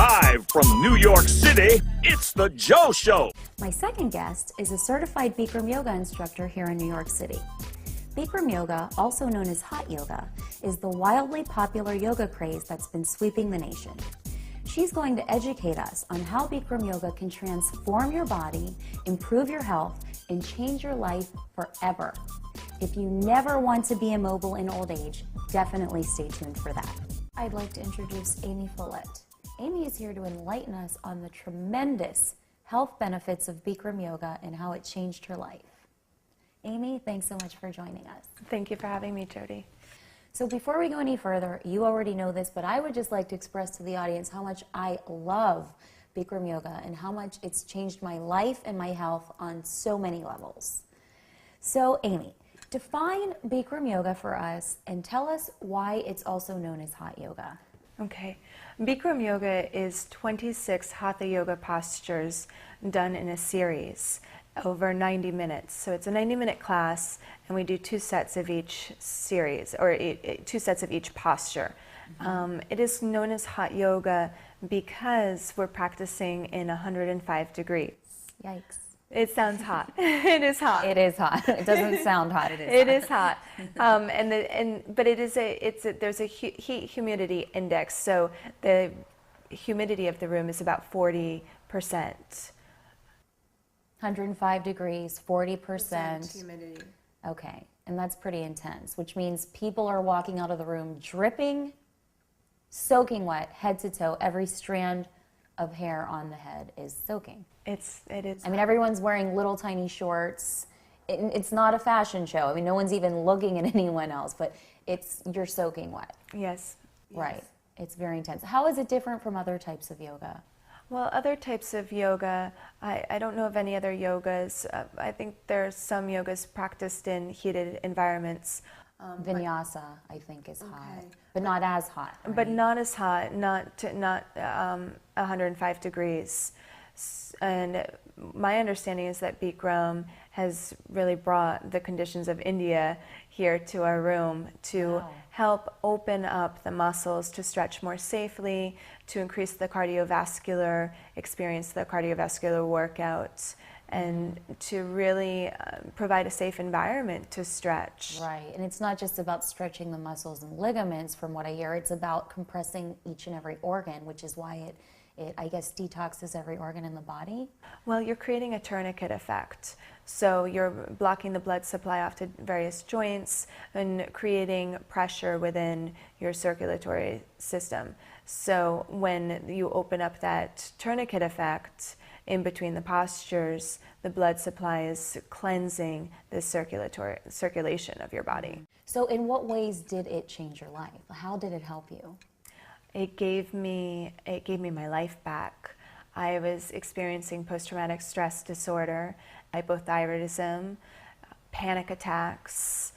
Live from New York City, it's The Joe Show. My second guest is a certified Bikram yoga instructor here in New York City. Bikram yoga, also known as hot yoga, is the wildly popular yoga craze that's been sweeping the nation. She's going to educate us on how Bikram yoga can transform your body, improve your health, and change your life forever. If you never want to be immobile in old age, definitely stay tuned for that. I'd like to introduce Amy Follett. Amy is here to enlighten us on the tremendous health benefits of Bikram yoga and how it changed her life. Amy, thanks so much for joining us. Thank you for having me, Jodi. So before we go any further, you already know this, but I would just like to express to the audience how much I love Bikram yoga and how much it's changed my life and my health on so many levels. So Amy, define Bikram yoga for us and tell us why it's also known as hot yoga. Okay. Bikram yoga is 26 hatha yoga postures done in a series over 90 minutes. So it's a 90-minute class, and we do 2 sets of each series, or 2 sets of each posture. It is known as hot yoga because we're practicing in 105 degrees. Yikes. It sounds hot. It is hot. It is hot. It doesn't sound hot. It is hot. But there's a heat humidity index. So the humidity of the room is about 40%. 105 degrees, 40% humidity. Okay, and that's pretty intense, which means people are walking out of the room dripping, soaking wet, head to toe. Every strand of hair on the head is soaking. It is. I mean, everyone's wearing little tiny shorts. It's not a fashion show. I mean, no one's even looking at anyone else, but you're soaking wet. Yes. Right. It's very intense. How is it different from other types of yoga? Well, other types of yoga, I don't know of any other yogas. I think there's some yogas practiced in heated environments. Vinyasa, I think, is hot, but not as hot. Right? But not as hot, not 105 degrees. And my understanding is that Bikram has really brought the conditions of India here to our room to help open up the muscles to stretch more safely, to increase the cardiovascular experience, the cardiovascular workouts, and to really provide a safe environment to stretch. Right, and it's not just about stretching the muscles and ligaments, from what I hear. It's about compressing each and every organ, which is why it I guess, detoxes every organ in the body? Well, you're creating a tourniquet effect. So you're blocking the blood supply off to various joints and creating pressure within your circulatory system. So when you open up that tourniquet effect in between the postures, the blood supply is cleansing the circulation of your body. So in what ways did it change your life? How did it help you? It gave me my life back. I was experiencing post-traumatic stress disorder, hypothyroidism, panic attacks,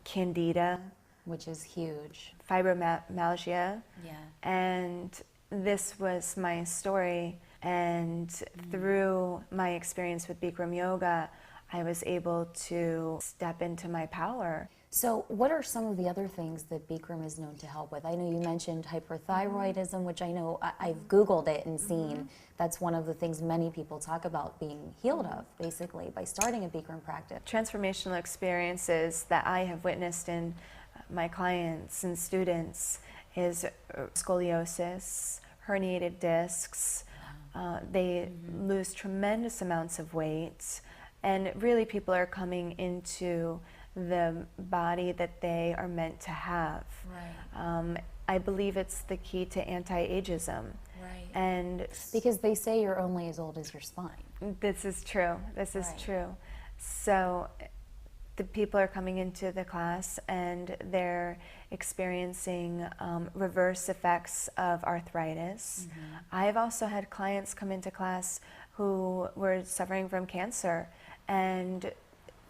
candida, which is huge, fibromyalgia. Yeah. And this was my story. And through my experience with Bikram yoga, I was able to step into my power. So what are some of the other things that Bikram is known to help with? I know you mentioned hyperthyroidism, which I know I've Googled it and seen. That's one of the things many people talk about being healed of, basically, by starting a Bikram practice. Transformational experiences that I have witnessed in my clients and students is scoliosis, herniated discs. They lose tremendous amounts of weight, and really people are coming into the body that they are meant to have. Right. I believe it's the key to anti-ageism. Right. And because they say you're only as old as your spine. This is true. This is true. So the people are coming into the class and they're experiencing reverse effects of arthritis. I've also had clients come into class who were suffering from cancer, and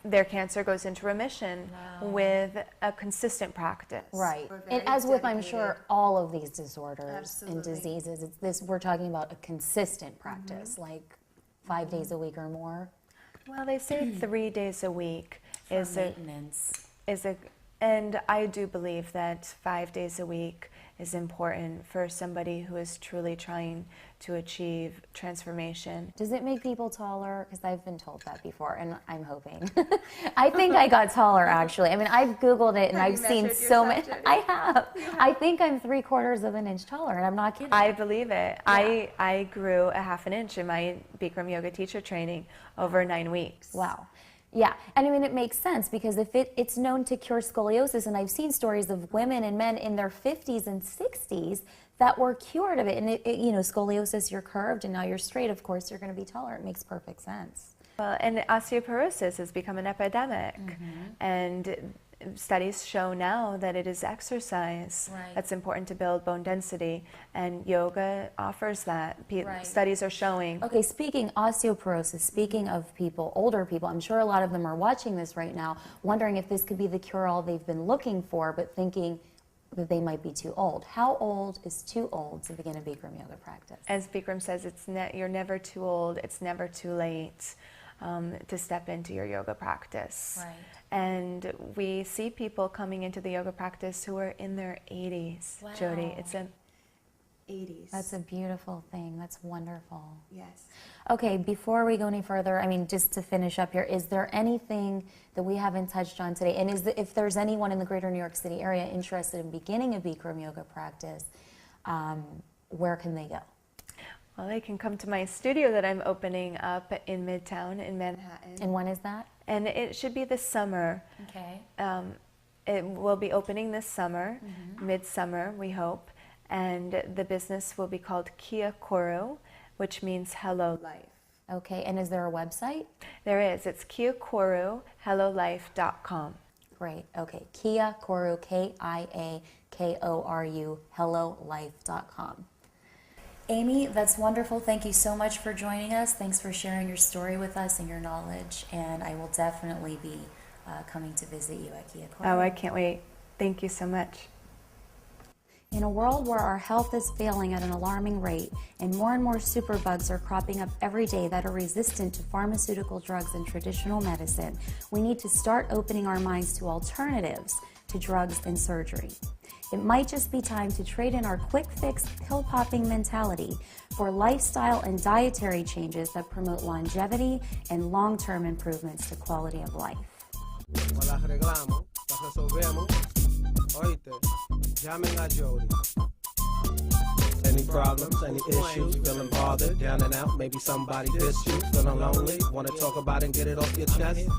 their cancer goes into remission with a consistent practice. Right. And as with, I'm sure, all of these disorders and diseases, we're talking about a consistent practice, like 5 days a week or more. Well, they say 3 days a week is maintenance. And I do believe that 5 days a week is important for somebody who is truly trying to achieve transformation. Does it make people taller? Because I've been told that before, and I'm hoping. I think I got taller, actually. I mean, I've Googled it, and I've seen so many. I have. I think I'm 3/4 of an inch taller, and I'm not kidding. I believe it. Yeah. I grew a half an inch in my Bikram yoga teacher training over 9 weeks. Wow. Yeah, and I mean, it makes sense because if it's known to cure scoliosis, and I've seen stories of women and men in their 50s and 60s that were cured of it. And you know, scoliosis, you're curved and now you're straight, of course you're going to be taller. It makes perfect sense. Well, and osteoporosis has become an epidemic, and studies show now that it is exercise that's important to build bone density, and yoga offers that. Studies are showing. Okay, speaking osteoporosis, speaking of people, older people, I'm sure a lot of them are watching this right now, wondering if this could be the cure-all they've been looking for, but thinking that they might be too old. How old is too old to begin a Bikram yoga practice? As Bikram says, you're never too old, it's never too late to step into your yoga practice. Right. And we see people coming into the yoga practice who are in their 80s, Wow. Jodi. It's an 80s. That's a beautiful thing. That's wonderful. Yes. Okay, before we go any further, I mean, just to finish up here, is there anything that we haven't touched on today? And if there's anyone in the greater New York City area interested in beginning a Bikram yoga practice, where can they go? Well, they can come to my studio that I'm opening up in Midtown in Manhattan. And when is that? And it should be this summer. Okay. It will be opening this summer, midsummer, we hope. And the business will be called Kia Koru, which means Hello Life. Okay, and is there a website? There is. It's kiakoru.hellolife.com. Great. Okay, Kia Koru, Kiakoru, hellolife.com. Amy, that's wonderful. Thank you so much for joining us. Thanks for sharing your story with us and your knowledge. And I will definitely be coming to visit you at Kia Koru. Oh, I can't wait. Thank you so much. In a world where our health is failing at an alarming rate and more superbugs are cropping up every day that are resistant to pharmaceutical drugs and traditional medicine, we need to start opening our minds to alternatives to drugs and surgery. It might just be time to trade in our quick fix, pill popping mentality for lifestyle and dietary changes that promote longevity and long-term improvements to quality of life. Any problems, any issues, feeling bothered, down and out, maybe somebody dissed you, feeling lonely, want to talk about it and get it off your chest?